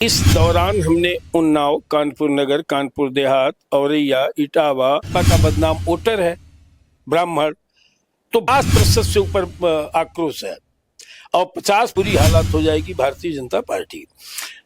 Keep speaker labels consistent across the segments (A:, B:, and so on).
A: इस दौरान हमने उन्नाव, कानपुर नगर, कानपुर देहात, औरैया, इटावा का बदनाम वोटर है ब्राह्मण, तो 50% से ऊपर आक्रोश है और 50 बुरी हालत हो जाएगी Bharatiya Janata party.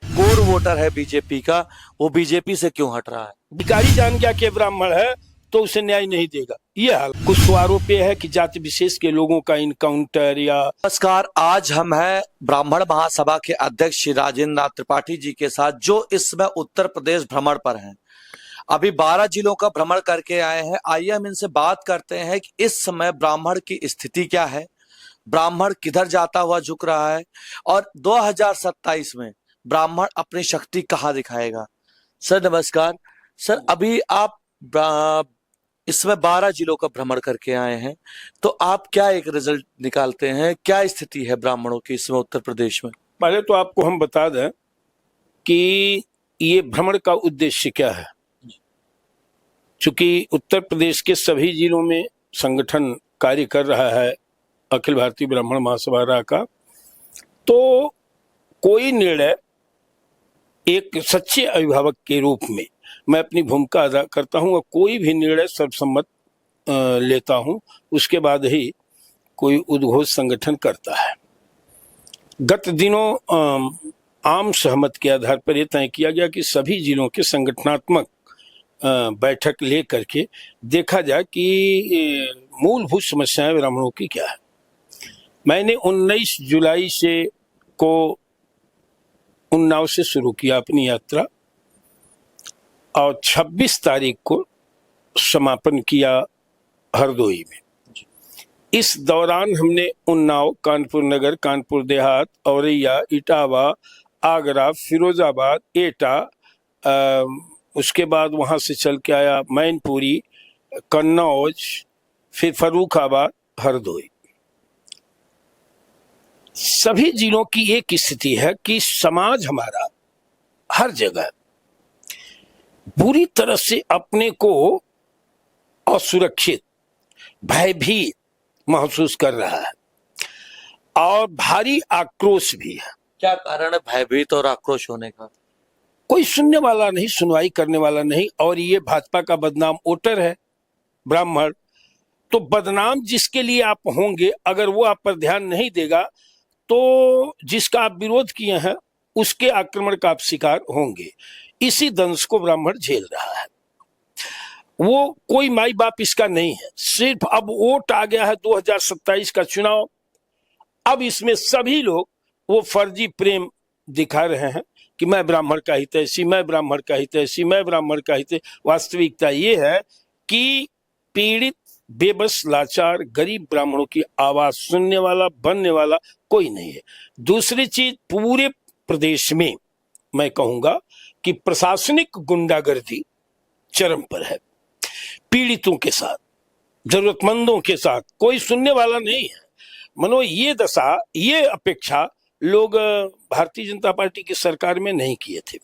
B: Core voter है बीजेपी का, वो बीजेपी से क्यों हट रहा है?
A: भिखारी जान गया कि ब्राह्मण है तो उसे न्याय नहीं देगा, ये हाल। कुछ तो आरोप है कि जाति विशेष के लोगों का इनकाउंटर या।
B: नमस्कार, आज हम हैं ब्राह्मण महासभा के अध्यक्ष श्री राजेंद्र नाथ त्रिपाठी जी के साथ, जो इस समय उत्तर प्रदेश भ्रमण पर हैं। अभी 12 जिलों का भ्रमण करके आए हैं। आइए हम इनसे बात करते हैं कि इस समय ब्राह्मण की स्थिति क्या है, ब्राह्मण किधर जाता हुआ झुक रहा है और 2027 में ब्राह्मण अपनी शक्ति कहाँ दिखाएगा। सर नमस्कार। सर, अभी आप इसमें 12 जिलों का भ्रमण करके आए हैं, तो आप क्या एक रिजल्ट निकालते हैं, क्या स्थिति है ब्राह्मणों की इसमें उत्तर प्रदेश में?
A: पहले तो आपको हम बता दें कि ये भ्रमण का उद्देश्य क्या है। चूंकि उत्तर प्रदेश के सभी जिलों में संगठन कार्य कर रहा है अखिल भारतीय ब्राह्मण महासभा का, तो कोई निर्णय एक सच्चे अभिभावक के रूप में मैं अपनी भूमिका अदा करता हूं और कोई भी निर्णय सर्वसम्मत लेता हूं, उसके बाद ही कोई उद्घोष संगठन करता है। गत दिनों आम सहमत के आधार पर यह तय किया गया कि सभी जिलों के संगठनात्मक बैठक ले करके देखा जाए कि मूलभूत समस्याएं ब्राह्मणों की क्या है। मैंने 19 जुलाई से को उन्नाव से शुरू किया अपनी यात्रा और 26 तारीख को समापन किया हरदोई में। इस दौरान हमने उन्नाव, कानपुर नगर, कानपुर देहात, औरैया, इटावा, आगरा, फिरोजाबाद, एटा, उसके बाद वहां से चल के आया मैनपुरी, कन्नौज, फिर फर्रुखाबाद, हरदोई। सभी जिलों की एक स्थिति है कि समाज हमारा हर जगह बुरी तरह से अपने को असुरक्षित, भयभीत महसूस कर रहा है और भारी आक्रोश भी है।
B: क्या कारण है भयभीत और आक्रोश होने का?
A: कोई सुनने वाला नहीं, सुनवाई करने वाला नहीं, और ये भाजपा का बदनाम वोटर है ब्राह्मण, तो बदनाम जिसके लिए आप होंगे, अगर वो आप पर ध्यान नहीं देगा तो जिसका आप विरोध किए हैं उसके आक्रमण का आप शिकार होंगे। इसी दंश को ब्राह्मण झेल रहा है। वो कोई माई बाप इसका नहीं है, सिर्फ अब वोट आ गया है 2027 का चुनाव। अब इसमें सभी लोग वो फर्जी प्रेम दिखा रहे हैं कि मैं ब्राह्मण का हितैषी, मैं ब्राह्मण का हितैषी, मैं ब्राह्मण का हितैषी। वास्तविकता ये है कि पीड़ित, बेबस, लाचार, गरीब ब्राह्मणों की आवाज सुनने वाला, बनने वाला कोई नहीं है। दूसरी चीज, पूरे प्रदेश में मैं कहूंगा कि प्रशासनिक गुंडागर्दी चरम पर है। पीड़ितों के साथ, जरूरतमंदों के साथ कोई सुनने वाला नहीं है। मनो ये दशा, ये अपेक्षा लोग भारतीय जनता पार्टी की सरकार में नहीं किए थे।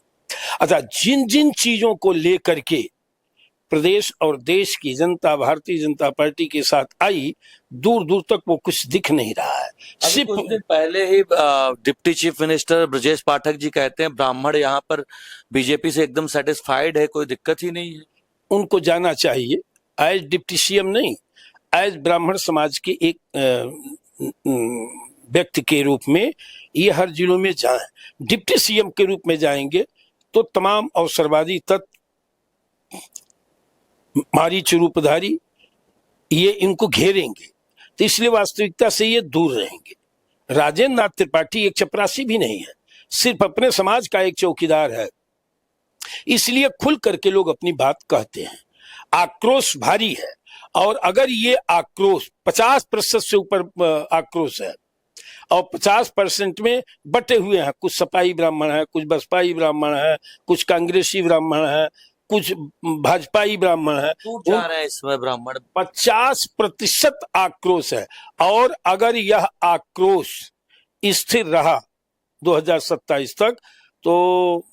A: अच्छा, जिन जिन चीजों को लेकर के प्रदेश और देश की जनता भारतीय जनता पार्टी के साथ आई, दूर दूर तक वो कुछ दिख नहीं रहा है।
B: सिर्फ कुछ दिन पहले ही deputy chief minister Brajesh Pathak ji कहते हैं ब्राह्मण यहाँ पर बीजेपी से एकदम सेटिस्फाइड है, कोई दिक्कत ही नहीं है।
A: उनको जाना चाहिए एज डिप्टी सीएम नहीं, एज ब्राह्मण समाज के एक व्यक्ति के रूप में ये हर जिलों में जाए। डिप्टी सीएम के रूप में जाएंगे तो तमाम अवसरवादी तत्व, मारीच रूपधारी, ये इनको घेरेंगे, तो इसलिए वास्तविकता से ये दूर रहेंगे। राजेंद्र नाथ त्रिपाठी एक चपरासी भी नहीं है, सिर्फ अपने समाज का एक चौकीदार है, इसलिए खुल करके लोग अपनी बात कहते हैं। आक्रोश भारी है और अगर ये आक्रोश 50% से ऊपर आक्रोश है और 50% में बटे हुए हैं, कुछ सपाई ब्राह्मण है, कुछ बसपाई ब्राह्मण है, कुछ कांग्रेसी ब्राह्मण है, कुछ भाजपाई ब्राह्मण है,
B: जा रहे हैं इसमें ब्राह्मण।
A: 50% आक्रोश है और अगर यह आक्रोश स्थिर रहा 2027 तक तो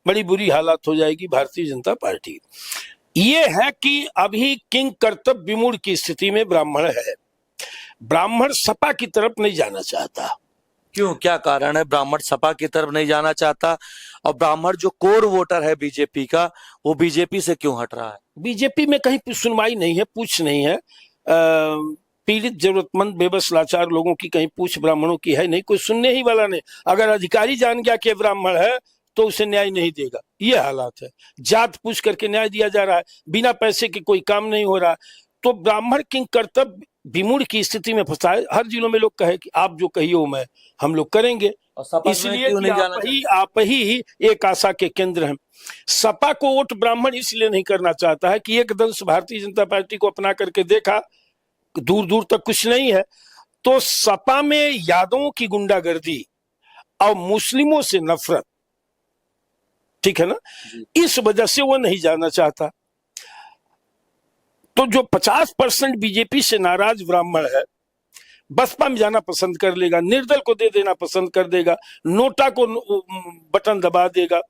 A: बड़ी बुरी हालत हो जाएगी भारतीय जनता पार्टी। ये है कि अभी किंग कर्तव्य विमूढ़ की स्थिति में ब्राह्मण है। ब्राह्मण सपा की तरफ नहीं जाना चाहता,
B: क्यों, क्या कारण है? ब्राह्मण सपा की तरफ नहीं जाना चाहता और ब्राह्मण जो कोर वोटर है बीजेपी का, वो बीजेपी से क्यों हट रहा है?
A: बीजेपी में कहीं सुनवाई नहीं है, पूछ नहीं है। पीड़ित जरूरतमंद बेबस लाचार लोगों की कहीं पूछ ब्राह्मणों की है नहीं, कोई सुनने ही वाला नहीं। अगर अधिकारी जान गया कि ब्राह्मण है तो उसे न्याय नहीं देगा, ये हालात है। जात पूछ करके न्याय दिया जा रहा है, बिना पैसे के कोई काम नहीं हो रहा। तो ब्राह्मण किंग कर्तव्य विमूढ़ की स्थिति में फंसा है। हर जिलों में लोग कहे कि आप जो कहिए वो मैं हम लोग करेंगे,
B: और सपा में
A: इसलिए
B: क्यों
A: कि
B: नहीं जाना
A: आप ही एक आशा के केंद्र हैं। सपा को वोट ब्राह्मण इसलिए नहीं करना चाहता है कि एकदम से भारतीय जनता पार्टी को अपना करके देखा, दूर दूर तक कुछ नहीं है। तो सपा में यादवों की गुंडागर्दी और मुस्लिमों से नफरत, ठीक है ना, इस वजह से वो नहीं जाना चाहता। तो जो 50% बीजेपी से नाराज ब्राह्मण है, बसपा में जाना पसंद कर लेगा, निर्दल को दे देना पसंद कर देगा, नोटा को बटन दबा देगा।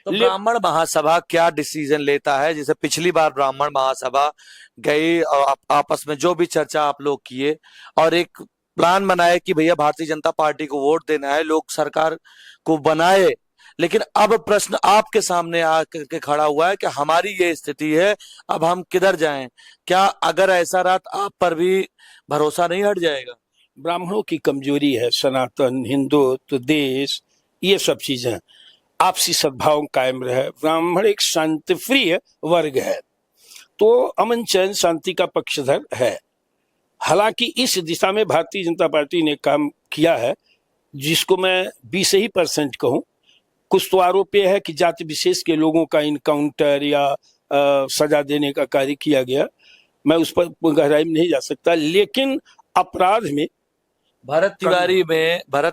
B: तो ब्राह्मण महासभा क्या डिसीजन लेता है? जैसे पिछली बार ब्राह्मण महासभा गई और आपस में जो भी चर्चा आप लोग किए और एक प्लान बनाए कि भैया भारतीय जनता पार्टी को वोट देना है, लोग सरकार को बनाए, लेकिन अब प्रश्न आपके सामने आकर के खड़ा हुआ है कि हमारी ये स्थिति है, अब हम किधर जाएं? क्या अगर ऐसा रहा तो आप पर भी भरोसा नहीं हट जाएगा?
A: ब्राह्मणों की कमजोरी है सनातन हिंदुत्व, देश, ये सब चीजें, आपसी सद्भाव कायम रहे। ब्राह्मण एक शांतिप्रिय वर्ग है, तो अमन चैन शांति का पक्षधर है। हालांकि इस दिशा में भारतीय जनता पार्टी ने काम किया है, जिसको मैं 20% कहूं। कुछ तो आरोप यह है कि जाति विशेष के लोगों का इनकाउंटर या सजा देने का कार्य किया गया, मैं उस पर गहराई में नहीं जा सकता। लेकिन अपराध में
B: भरत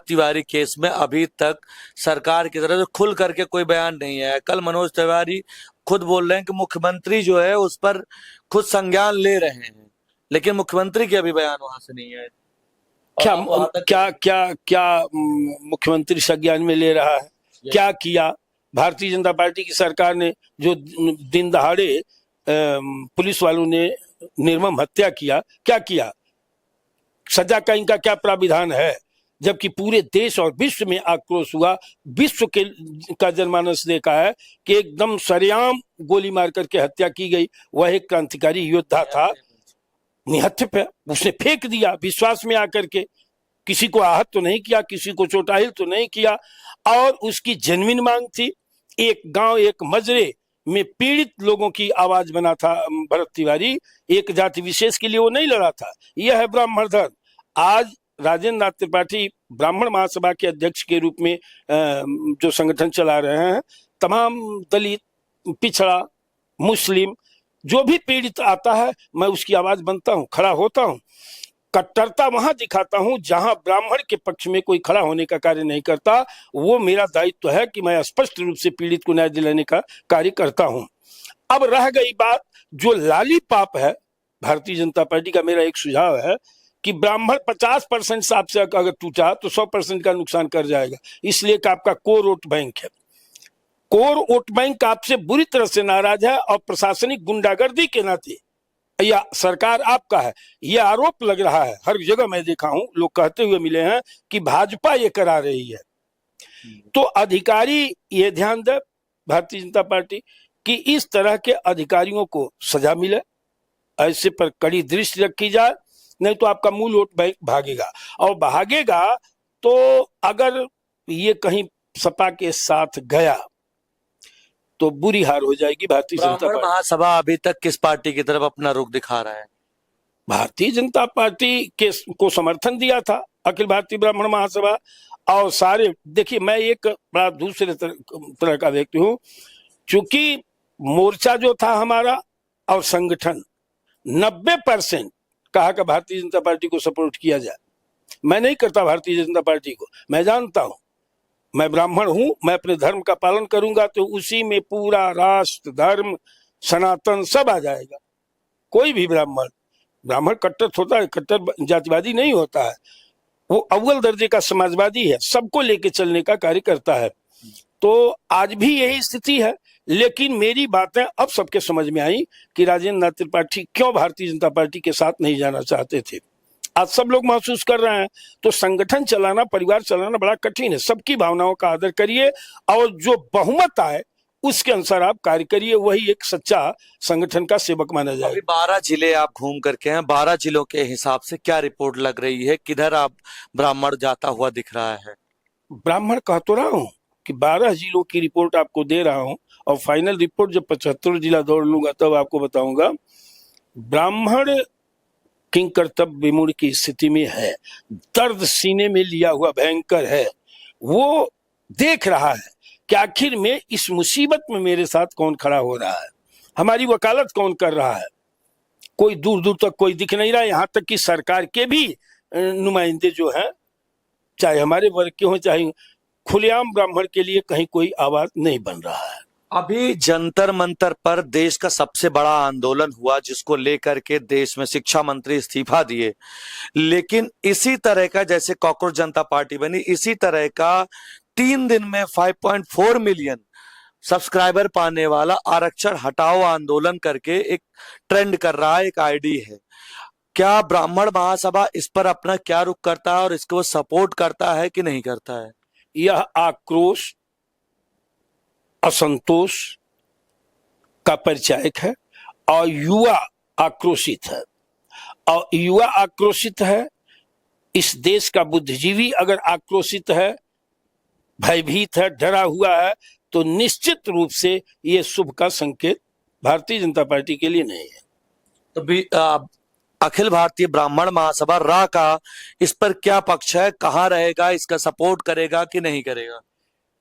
B: तिवारी केस में अभी तक सरकार की तरफ से खुल करके कोई बयान नहीं है। कल मनोज तिवारी खुद बोल रहे हैं कि मुख्यमंत्री जो है उस पर खुद संज्ञान ले रहे हैं, लेकिन मुख्यमंत्री के अभी बयान वहां से नहीं है।
A: क्या मुख्यमंत्री संज्ञान में ले रहा है? क्या किया भारतीय जनता पार्टी की सरकार ने? जो दिन दहाड़े पुलिस वालों ने निर्मम हत्या किया, क्या किया? सजा का इनका क्या प्राविधान है? जबकि पूरे देश और विश्व में आक्रोश हुआ। विश्व के का जनमानस देखा है कि एकदम सरेआम गोली मार करके हत्या की गई। वह एक क्रांतिकारी योद्धा था, निहत्थे पे उसने फेंक दिया विश्वास में आकर के। किसी को आहत तो नहीं किया, किसी को चोटाहिल तो नहीं किया, और उसकी जेन्युइन मांग थी। एक गांव एक मजरे में पीड़ित लोगों की आवाज बना था भरत तिवारी, एक जाति विशेष के लिए वो नहीं लड़ा था। यह है ब्राह्मण धर्म। आज राजेंद्र नाथ त्रिपाठी ब्राह्मण महासभा के अध्यक्ष के रूप में जो संगठन चला रहे हैं, तमाम दलित, पिछड़ा, मुस्लिम, जो भी पीड़ित आता है मैं उसकी आवाज बनता हूँ, खड़ा होता हूँ। कट्टरता वहां दिखाता हूं जहां ब्राह्मण के पक्ष में कोई खड़ा होने का कार्य नहीं करता। वो मेरा दायित्व है कि मैं स्पष्ट रूप से पीड़ित को न्याय दिलाने का कार्य करता हूं। अब रह गई बात जो लाली पाप है, भारतीय जनता पार्टी का मेरा एक सुझाव है कि ब्राह्मण 50% से आपसे अगर टूटा तो 100% का नुकसान कर जाएगा। इसलिए कि आपका कोर वोट बैंक है, कोर वोट बैंक आपसे बुरी तरह से नाराज है, और प्रशासनिक गुंडागर्दी के नाते या सरकार आपका है, यह आरोप लग रहा है। हर जगह मैं देखा हूं, लोग कहते हुए मिले हैं कि भाजपा ये करा रही है। तो अधिकारी ये ध्यान दे भारतीय जनता पार्टी कि इस तरह के अधिकारियों को सजा मिले, ऐसे पर कड़ी दृष्टि रखी जाए, नहीं तो आपका मूल वोट बैंक भागेगा। और भागेगा तो अगर ये कहीं सपा के साथ गया तो बुरी हार हो जाएगी भारतीय जनता पार्टी।
B: महासभा अभी तक किस पार्टी की तरफ अपना रुख दिखा रहा है?
A: भारतीय जनता पार्टी के को समर्थन दिया था अखिल भारतीय ब्राह्मण महासभा। और सारे देखिए, मैं एक बड़ा दूसरे तरह का व्यक्ति हूँ, चूंकि मोर्चा जो था हमारा और संगठन 90% कहा कि भारतीय जनता पार्टी को सपोर्ट किया जाए। मैं नहीं करता भारतीय जनता पार्टी को, मैं जानता हूं मैं ब्राह्मण हूं, मैं अपने धर्म का पालन करूंगा तो उसी में पूरा राष्ट्र, धर्म, सनातन सब आ जाएगा। कोई भी ब्राह्मण कट्टर होता है, कट्टर जातिवादी नहीं होता है, वो अव्वल दर्जे का समाजवादी है, सबको लेके चलने का कार्य करता है। तो आज भी यही स्थिति है। लेकिन मेरी बातें अब सबके समझ में आई कि राजेंद्र नाथ त्रिपाठी क्यों भारतीय जनता पार्टी के साथ नहीं जाना चाहते थे। आज सब लोग महसूस कर रहे हैं। तो संगठन चलाना, परिवार चलाना बड़ा कठिन है। सबकी भावनाओं का आदर करिए और जो बहुमत आए उसके अनुसार आप कार्य करिए, वही एक सच्चा संगठन का सेवक माना
B: अभी
A: जाएगा।
B: 12 जिले आप घूम करके हैं, 12 जिलों के हिसाब से क्या रिपोर्ट लग रही है, किधर आप ब्राह्मण जाता हुआ दिख रहा है?
A: ब्राह्मण कह तो रहा हूं कि 12 जिलों की रिपोर्ट आपको दे रहा हूं, और फाइनल रिपोर्ट जब 75 जिला दौड़ लूंगा तब आपको बताऊंगा। ब्राह्मण किंग कर्तव्य विमूढ़ की स्थिति में है, दर्द सीने में लिया हुआ भयंकर है। वो देख रहा है कि आखिर में इस मुसीबत में मेरे साथ कौन खड़ा हो रहा है, हमारी वकालत कौन कर रहा है। कोई दूर दूर तक कोई दिख नहीं रहा, यहाँ तक कि सरकार के भी नुमाइंदे जो हैं, चाहे हमारे वर्ग के हों चाहे, खुलेआम ब्राह्मण के लिए कहीं कोई आवाज नहीं बन रहा है।
B: अभी जंतर मंतर पर देश का सबसे बड़ा आंदोलन हुआ, जिसको लेकर के देश में शिक्षा मंत्री इस्तीफा दिए, लेकिन इसी तरह का, जैसे कॉकरोच जनता पार्टी बनी, इसी तरह का 3 दिन में 5.4 मिलियन सब्सक्राइबर पाने वाला आरक्षण हटाओ आंदोलन करके एक ट्रेंड कर रहा है, एक आईडी है। क्या ब्राह्मण महासभा इस पर अपना क्या रुख करता है और इसको सपोर्ट करता है कि नहीं करता है?
A: यह आक्रोश, असंतोष का परिचायक है, और युवा आक्रोशित है। और युवा आक्रोशित है, इस देश का बुद्धिजीवी अगर आक्रोशित है, भयभीत है, डरा हुआ है, तो निश्चित रूप से ये शुभ का संकेत भारतीय जनता पार्टी के लिए नहीं है।
B: तो भी अखिल भारतीय ब्राह्मण महासभा रा का इस पर क्या पक्ष है, कहाँ रहेगा, इसका सपोर्ट करेगा कि नहीं करेगा?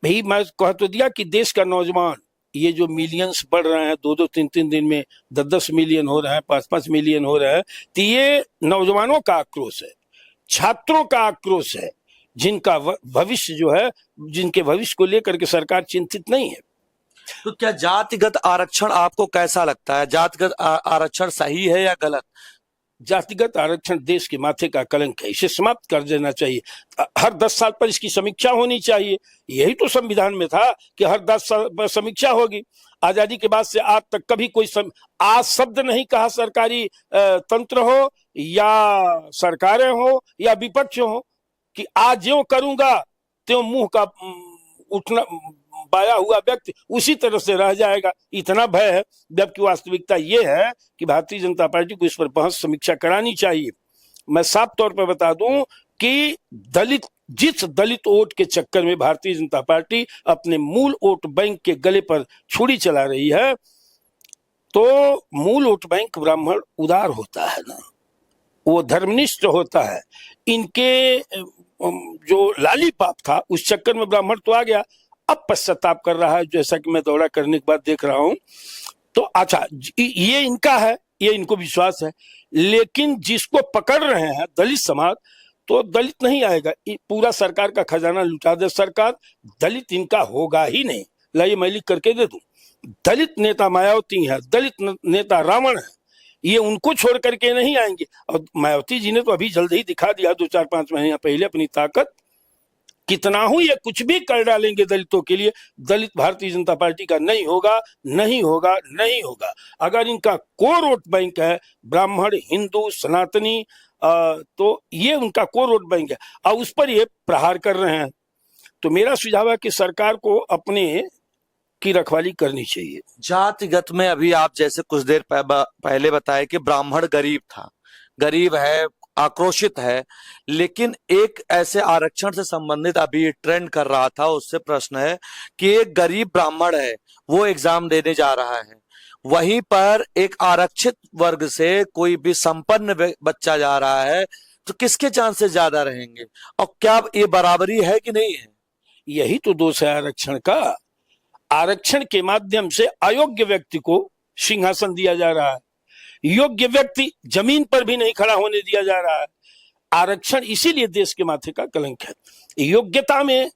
A: भाई मैं कह तो दिया कि देश का नौजवान, ये जो मिलियंस बढ़ रहे हैं, 2-2, 3-3 दिन में 10-10 मिलियन हो रहे हैं, 5-5 मिलियन हो रहे हैं, तो ये नौजवानों का आक्रोश है, छात्रों का आक्रोश है, जिनका भविष्य जो है, जिनके भविष्य को लेकर के सरकार चिंतित नहीं है।
B: तो क्या जातिगत आरक्षण आपको कैसा लगता है? जातिगत आरक्षण सही है या गलत?
A: जातिगत आरक्षण देश के माथे का कलंक है, इसे समाप्त कर देना चाहिए। हर 10 साल पर इसकी समीक्षा होनी चाहिए। यही तो संविधान में था कि हर 10 साल पर समीक्षा होगी। आजादी के बाद से आज तक कभी कोई आज शब्द नहीं कहा, सरकारी तंत्र हो या सरकारें हो या विपक्ष हो, कि आज ज्यों करूंगा त्यों मुंह का उठना बाया हुआ व्यक्ति उसी तरह से रह जाएगा, इतना भय है। जबकि वास्तविकता ये है कि भारतीय जनता पार्टी को इस पर बहस समीक्षा करानी चाहिए। मैं साफ तौर पर बता दूं कि जिस दलित वोट के चक्कर में भारतीय जनता पार्टी अपने मूल वोट बैंक के गले पर छुरी चला रही है, तो मूल वोट बैंक ब्राह्मण उदार होता है ना, वो धर्मनिष्ठ होता है। इनके जो लालीपाप था उस चक्कर में ब्राह्मण तो आ गया, अब पश्चाताप कर रहा है, जैसा कि मैं दौरा करने के बाद देख रहा हूं। तो अच्छा, ये इनका है, ये इनको विश्वास है, लेकिन जिसको पकड़ रहे हैं दलित समाज, तो दलित नहीं आएगा। पूरा सरकार का खजाना लुटा दे सरकार, दलित इनका होगा ही नहीं। लाइए मैं लिख करके दे दूं, दलित नेता मायावती है, दलित नेता रावण है, ये उनको छोड़ करके नहीं आएंगे। और मायावती जी ने तो अभी जल्द ही दिखा दिया 2-4-5 महीने पहले अपनी ताकत, कितना हूं ये कुछ भी कर डालेंगे दलितों के लिए। दलित भारतीय जनता पार्टी का नहीं होगा, नहीं होगा, नहीं होगा। अगर इनका कोर वोट बैंक है ब्राह्मण, हिंदू, सनातनी, तो ये उनका कोर वोट बैंक है और उस पर ये प्रहार कर रहे हैं। तो मेरा सुझाव है कि सरकार को अपने की रखवाली करनी चाहिए।
B: जातिगत में अभी आप जैसे कुछ देर पहले बताए कि ब्राह्मण गरीब था, गरीब है, आक्रोशित है, लेकिन एक ऐसे आरक्षण से संबंधित अभी ट्रेंड कर रहा था, उससे प्रश्न है कि एक गरीब ब्राह्मण है, वो एग्जाम देने जा रहा है, वहीं पर एक आरक्षित वर्ग से कोई भी संपन्न बच्चा जा रहा है, तो किसके चांसेस ज्यादा रहेंगे और क्या ये बराबरी है कि नहीं है?
A: यही तो दोष है आरक्षण का। आरक्षण के माध्यम से अयोग्य व्यक्ति को सिंहासन दिया जा रहा है, योग्य व्यक्ति जमीन पर भी नहीं खड़ा होने दिया जा रहा है। आरक्षण इसीलिए देश के माथे का कलंक है। योग्यता में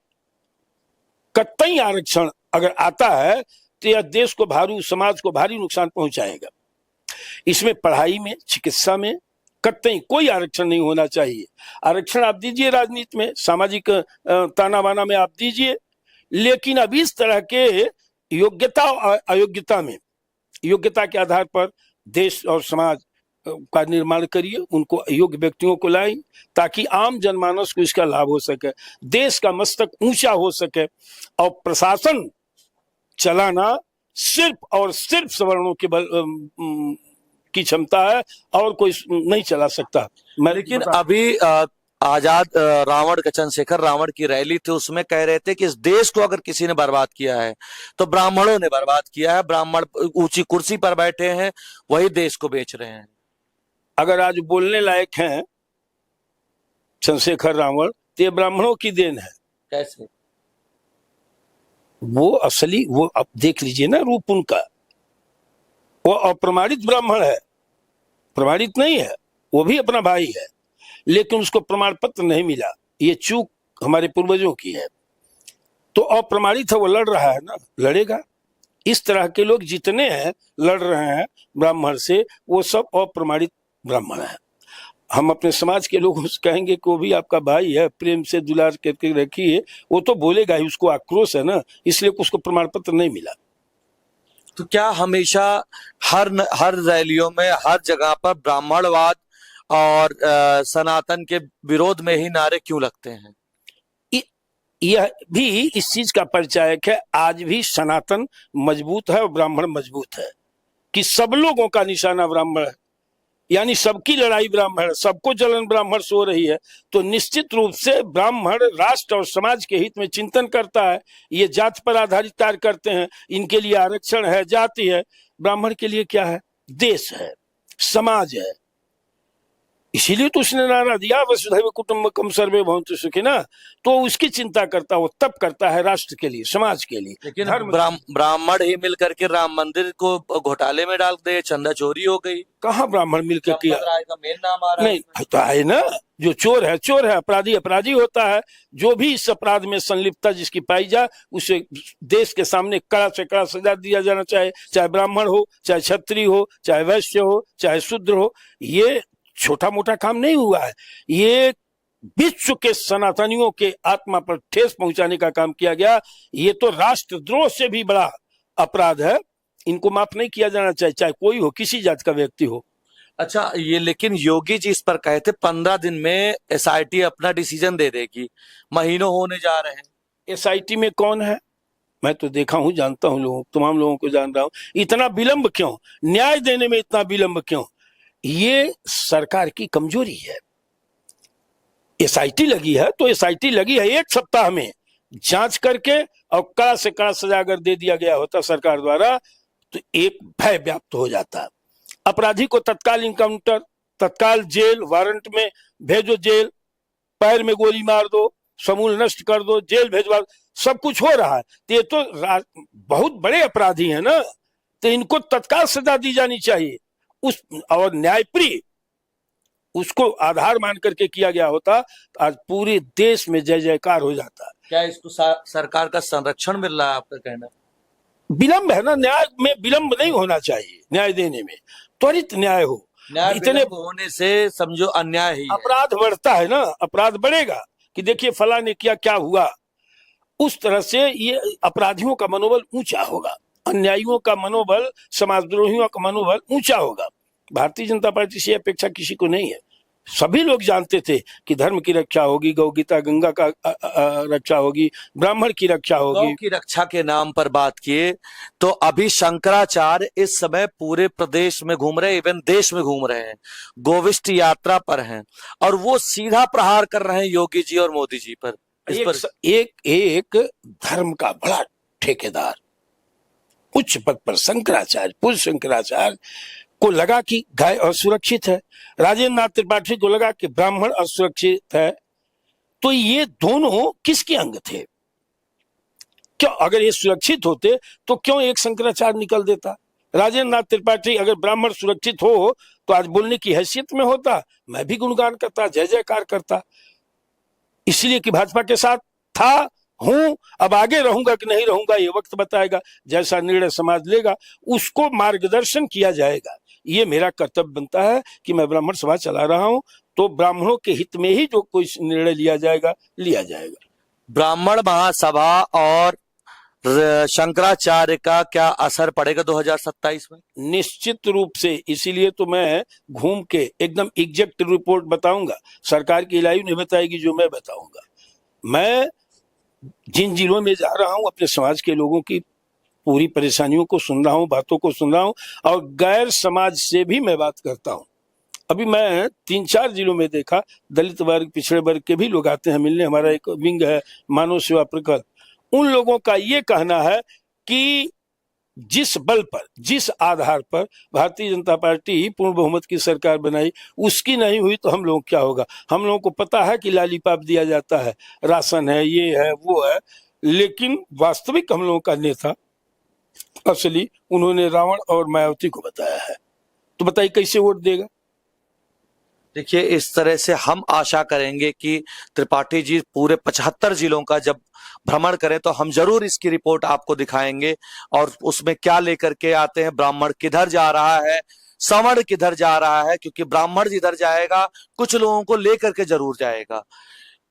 A: कतई आरक्षण अगर आता है तो यह देश को भारी, समाज को भारी नुकसान पहुंचाएगा। इसमें पढ़ाई में, चिकित्सा में कतई कोई आरक्षण नहीं होना चाहिए। आरक्षण आप दीजिए राजनीति में, सामाजिक ताना बाना में आप दीजिए, लेकिन अब इस तरह के योग्यता और अयोग्यता में, योग्यता के आधार पर देश और समाज का निर्माण करिए, उनको योग्य व्यक्तियों को लाएं ताकि आम जनमानस को इसका लाभ हो सके, देश का मस्तक ऊंचा हो सके। और प्रशासन चलाना सिर्फ और सिर्फ सवर्णों के बल की क्षमता है, और कोई नहीं चला सकता।
B: लेकिन अभी आजाद रावण का चंद्रशेखर रावण की रैली थी, उसमें कह रहे थे कि इस देश को अगर किसी ने बर्बाद किया है तो ब्राह्मणों ने बर्बाद किया है, ब्राह्मण ऊंची कुर्सी पर बैठे हैं, वही देश को बेच रहे हैं।
A: अगर आज बोलने लायक हैं चंद्रशेखर रावण तो ये ब्राह्मणों की देन है।
B: कैसे?
A: वो असली, वो अब देख लीजिए ना रूप उनका, वो अप्रमाणित ब्राह्मण है, प्रमाणित नहीं है, वो भी अपना भाई है, लेकिन उसको प्रमाण पत्र नहीं मिला। ये चूक हमारे पूर्वजों की है। तो अप्रमाणित है, वो लड़ रहा है ना, लड़ेगा। इस तरह के लोग जितने हैं लड़ रहे हैं ब्राह्मण से, वो सब अप्रमाणित ब्राह्मण है। हम अपने समाज के लोगों से कहेंगे कि वो भी आपका भाई है, प्रेम से दुलार करके रखिए, वो तो बोलेगा ही, उसको आक्रोश है ना, इसलिए उसको प्रमाण पत्र नहीं मिला।
B: तो क्या हमेशा हर रैलियों में, हर जगह पर ब्राह्मणवाद और सनातन के विरोध में ही नारे क्यों लगते हैं?
A: यह भी इस चीज का परिचायक है। आज भी सनातन मजबूत है और ब्राह्मण मजबूत है, कि सब लोगों का निशाना ब्राह्मण है, यानी सबकी लड़ाई ब्राह्मण है, सबको जलन ब्राह्मण से हो रही है। तो निश्चित रूप से ब्राह्मण राष्ट्र और समाज के हित में चिंतन करता है। ये जाति पर आधारित कार्य करते हैं, इनके लिए आरक्षण है, जाति है। ब्राह्मण के लिए क्या है? देश है, समाज है। इसीलिए तो उसने नारा दिया वसुधैव कुटुंबकम सर्वे भवन्तु सुखिनः। तो उसकी चिंता करता, वो तब करता है राष्ट्र के लिए, समाज के लिए।
B: लेकिन ब्राह्मण ही मिलकर के राम मंदिर को घोटाले में डाल दे, चंदा चोरी हो गई।
A: कहाँ ब्राह्मण मिलकर किया?
B: राय का मेन नाम आ रहा है।
A: नहीं तो है ना, जो चोर है चोर है, अपराधी अपराधी होता है। जो भी इस अपराध में संलिप्तता जिसकी पाई जाए, उसे देश के सामने कड़ा से कड़ा सजा दिया जाना चाहिए, चाहे ब्राह्मण हो, चाहे क्षत्रिय हो, चाहे वैश्य हो, चाहे शूद्र हो। ये छोटा मोटा काम नहीं हुआ है, ये विश्व के सनातनियों के आत्मा पर ठेस पहुंचाने का काम किया गया। ये तो राष्ट्रद्रोह से भी बड़ा अपराध है, इनको माफ नहीं किया जाना चाहिए, चाहे कोई हो, किसी जाति का व्यक्ति हो।
B: अच्छा, ये लेकिन योगी जी इस पर कहे थे 15 दिन में एसआईटी अपना डिसीजन दे देगी, महीनों होने जा रहे हैं।
A: एसआईटी में कौन है? मैं तो देखा हूं, जानता हूं, लोगों, तमाम लोगों को जान रहा हूं। इतना विलंब क्यों? न्याय देने में इतना विलंब क्यों? ये सरकार की कमजोरी है। एसआईटी लगी है तो एसआईटी लगी है 1 सप्ताह में जांच करके, और कड़ा से कड़ा सजा अगर दे दिया गया होता सरकार द्वारा तो एक भय व्याप्त हो जाता। अपराधी को तत्काल इनकाउंटर, तत्काल जेल, वारंट में भेजो जेल, पैर में गोली मार दो, समूल नष्ट कर दो, जेल भेजवा दो, सब कुछ हो रहा है। तो ये तो बहुत बड़े अपराधी हैं ना, तो इनको तत्काल सजा दी जानी चाहिए। उस और न्यायप्रिय उसको आधार मान करके किया गया होता तो आज पूरे देश में जय जयकार हो जाता।
B: क्या इसको सरकार का संरक्षण मिल रहा है, आपका कहना?
A: विलंब है ना, न्याय में विलंब नहीं होना चाहिए, न्याय देने में त्वरित न्याय हो।
B: न्याय इतने होने से समझो अन्याय ही है।
A: अपराध बढ़ता है ना, अपराध बढ़ेगा कि देखिए फला ने किया, क्या हुआ। उस तरह से ये अपराधियों का मनोबल ऊंचा होगा, अन्यायियों का मनोबल, समाजद्रोहियों का मनोबल ऊंचा होगा। भारतीय जनता पार्टी से अपेक्षा किसी को नहीं है। सभी लोग जानते थे कि धर्म की रक्षा होगी, गौ गीता गंगा का रक्षा होगी, ब्राह्मण की रक्षा होगी।
B: गौ की रक्षा के नाम पर बात किए तो अभी शंकराचार्य इस समय पूरे प्रदेश में घूम रहे, इवन देश में घूम रहे हैं, गोविष्ट यात्रा पर हैं, और वो सीधा प्रहार कर रहे हैं योगी जी और मोदी जी पर।
A: एक धर्म का बड़ा ठेकेदार उच्च पद पर शंकराचार्य, पूज्य शंकराचार्य को लगा कि गाय असुरक्षित है, राजेंद्र नाथ त्रिपाठी को लगा कि ब्राह्मण असुरक्षित है। तो ये दोनों किसके अंग थे? क्यों, अगर ये सुरक्षित होते तो क्यों एक शंकराचार्य निकल देता? राजेंद्र नाथ त्रिपाठी अगर ब्राह्मण सुरक्षित हो तो आज बोलने की हैसियत में होता, मैं भी गुणगान करता, जय जयकार करता। इसलिए कि भाजपा के साथ था, हूं, अब आगे रहूंगा कि नहीं रहूंगा ये वक्त बताएगा। जैसा निर्णय समाज लेगा उसको मार्गदर्शन किया जाएगा। ये मेरा कर्तव्य बनता है कि मैं ब्राह्मण सभा चला रहा हूं, तो ब्राह्मणों के हित में ही जो कोई निर्णय लिया जाएगा लिया जाएगा।
B: ब्राह्मण महासभा और शंकराचार्य का क्या असर पड़ेगा 2027 में?
A: निश्चित रूप से, इसीलिए तो मैं घूम के एकदम एग्जैक्ट रिपोर्ट बताऊंगा। सरकार की लाइव नहीं बताएगी जो मैं बताऊंगा। मैं जिन जिलों में जा रहा हूं अपने समाज के लोगों की पूरी परेशानियों को सुन रहा हूं, बातों को सुन रहा हूं, और गैर समाज से भी मैं बात करता हूं। अभी मैं 3-4 जिलों में देखा, दलित वर्ग, पिछड़े वर्ग के भी लोग आते हैं मिलने। हमारा एक विंग है मानव सेवा प्रकल्प, उन लोगों का ये कहना है कि जिस बल पर, जिस आधार पर भारतीय जनता पार्टी पूर्ण बहुमत की सरकार बनाई, उसकी नहीं हुई तो हम लोग क्या होगा। हम लोगों को पता है कि लालीपाप दिया जाता है, राशन है, ये है, वो है, लेकिन वास्तविक हम लोगों का नेता असली उन्होंने रावण और मायावती को बताया है। तो बताइए कैसे वोट देगा।
B: देखिए, इस तरह से हम आशा करेंगे कि त्रिपाठी जी पूरे 75 जिलों का जब भ्रमण करें तो हम जरूर इसकी रिपोर्ट आपको दिखाएंगे, और उसमें क्या लेकर के आते हैं, ब्राह्मण किधर जा रहा है, सवर्ण किधर जा रहा है, क्योंकि ब्राह्मण जिधर जाएगा कुछ लोगों को लेकर के जरूर जाएगा।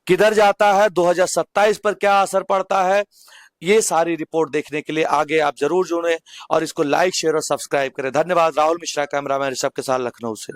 B: किधर जाता है, 2027 पर क्या असर पड़ता है, ये सारी रिपोर्ट देखने के लिए आगे आप जरूर जुड़ें और इसको लाइक, शेयर और सब्सक्राइब करें। धन्यवाद। राहुल मिश्रा, कैमरामैन ऋषभ के साथ, लखनऊ से।